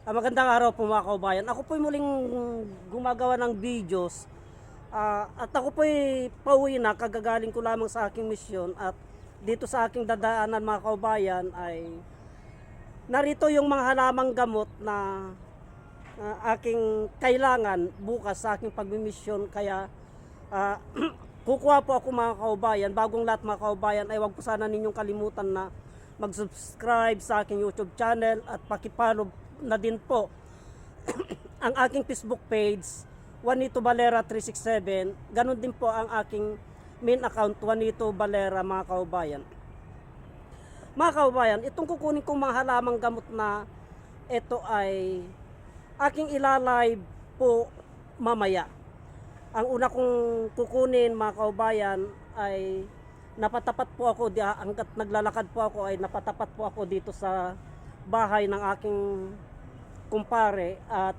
Magandang araw po mga kaubayan. Ako po'y muling gumagawa ng videos. At ako po'y pauwi na, kagagaling ko lamang sa aking misyon. At dito sa aking dadaanan mga kaubayan ay narito yung mga halamang gamot na aking kailangan bukas sa aking pagmimisyon. Kaya kukuha po ako mga kaubayan. Bagong lahat mga kaubayan ay huwag po sana ninyong kalimutan na mag-subscribe sa aking YouTube channel at pakipollow na din po ang aking Facebook page, Juanito Valera 367. Ganon din po ang aking main account, Juanito Valera mga kaubayan. Mga kaubayan, itong kukunin kong mga halamang gamot na ito ay aking ilalive po mamaya. Ang una kong kukunin mga kaubayan ay napatapat po ako, hanggat naglalakad po ako ay napatapat po ako dito sa bahay ng aking kumpare at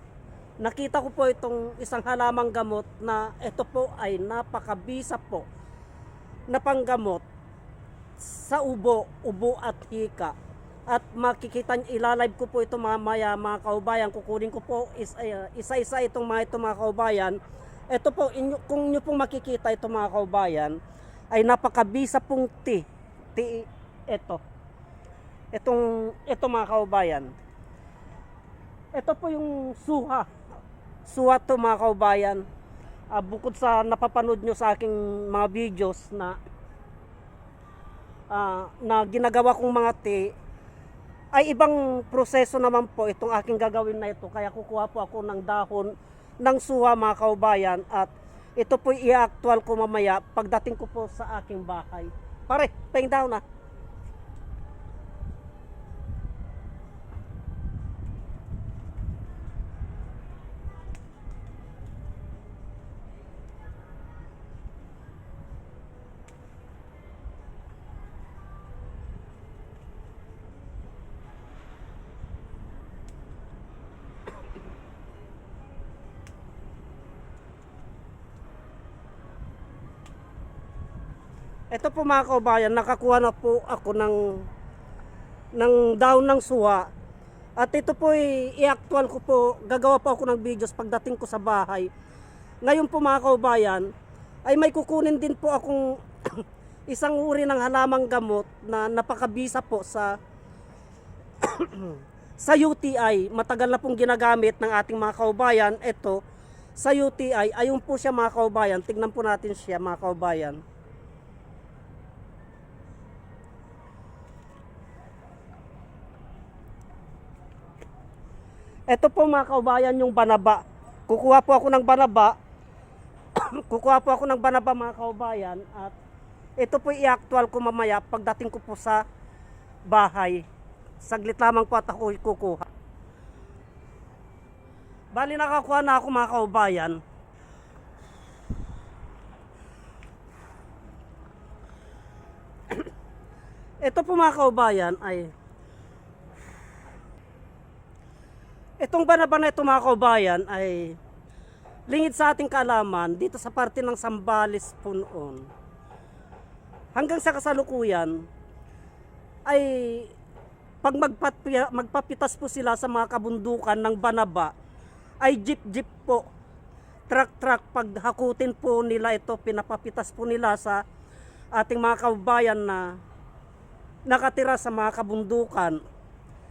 nakita ko po itong isang halamang gamot na ito po ay napakabisa po na panggamot sa ubo at hika. At makikita ilalive ko po ito mamaya mga kaubayan. Kukunin ko po isa-isa itong mga kaubayan. Ito po, kung nyo pong makikita ito mga kaubayan, ay napakabisa pong ito mga kaubayan. Ito po yung suha. Suha to mga kaubayan. Bukod sa napapanood nyo sa aking mga videos na ginagawa kong mga ay ibang proseso naman po itong aking gagawin na ito. Kaya kukuha po ako ng dahon ng suha mga kaubayan at ito po i-actual ko mamaya pagdating ko po sa aking bahay. Pare, paying down na. Ito po mga kaubayan, nakakuha na po ako ng dahon ng suha. At ito po i-actual ko po, gagawa po ako ng videos pagdating ko sa bahay. Ngayon po mga kaubayan, ay may kukunin din po akong isang uri ng halamang gamot na napakabisa po sa sa UTI. Matagal na pong ginagamit ng ating mga kaubayan. Ito, sa UTI, ayun po siya mga kaubayan. Tignan po natin siya mga kaubayan. Ito po mga kaubayan yung banaba. Kukuha po ako ng banaba. Kukuha po ako ng banaba mga kaubayan. At ito po i-actual ko mamaya pagdating ko po sa bahay. Saglit lamang po at ako kukuha. Bali nakakuha na ako mga kaubayan. Ito po mga kaubayan ay itong banaba na ito mga kaubayan ay lingid sa ating kaalaman dito sa parte ng Zambales po noon. Hanggang sa kasalukuyan ay pag magpapitas po sila sa mga kabundukan ng banaba ay jeep po, truck pag hakutin po nila ito, pinapapitas po nila sa ating mga kaubayan na nakatira sa mga kabundukan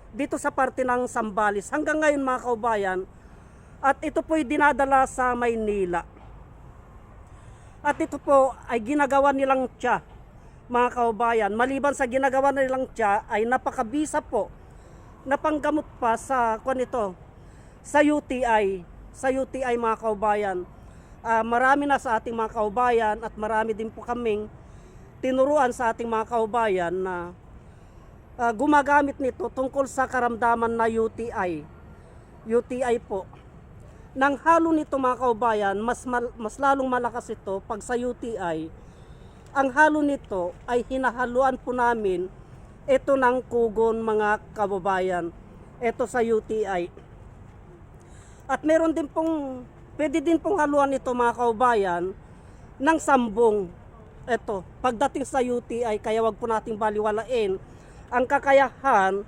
dito sa parte ng Zambales hanggang ngayon mga kaubayan. At ito po'y dinadala sa Maynila. At ito po ay ginagawa nilang tsa mga kaubayan. Maliban sa ginagawa nilang tsa ay napakabisa po na panggamot pa sa sa UTI mga kaubayan. Marami na sa ating mga kaubayan at marami din po kaming tinuruan sa ating mga kaubayan na gumagamit nito tungkol sa karamdaman na UTI po. Nang halo nito mga kaubayan, mas lalong malakas ito pag sa UTI. Ang halo nito ay hinahaluan po namin ito ng kugon mga kababayan. Ito sa UTI. At meron din pwede din pong haluan ito mga kaubayan ng sambong. Ito, pagdating sa UTI, kaya wag po nating baliwalain ang kakayahan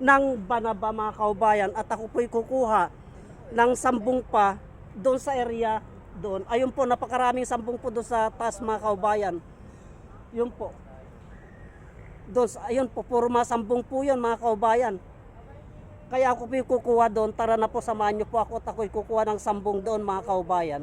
ng Banaba mga kaubayan, at ako po'y kukuha ng sambong pa doon sa area doon. Ayun po, napakaraming sambong po doon sa taas mga kaubayan. Yun po. Doon, ayun po, puro mga sambong po yun mga kaubayan. Kaya ako po'y kukuha doon. Tara na po, samahan niyo po ako at ako'y kukuha ng sambong doon mga kaubayan.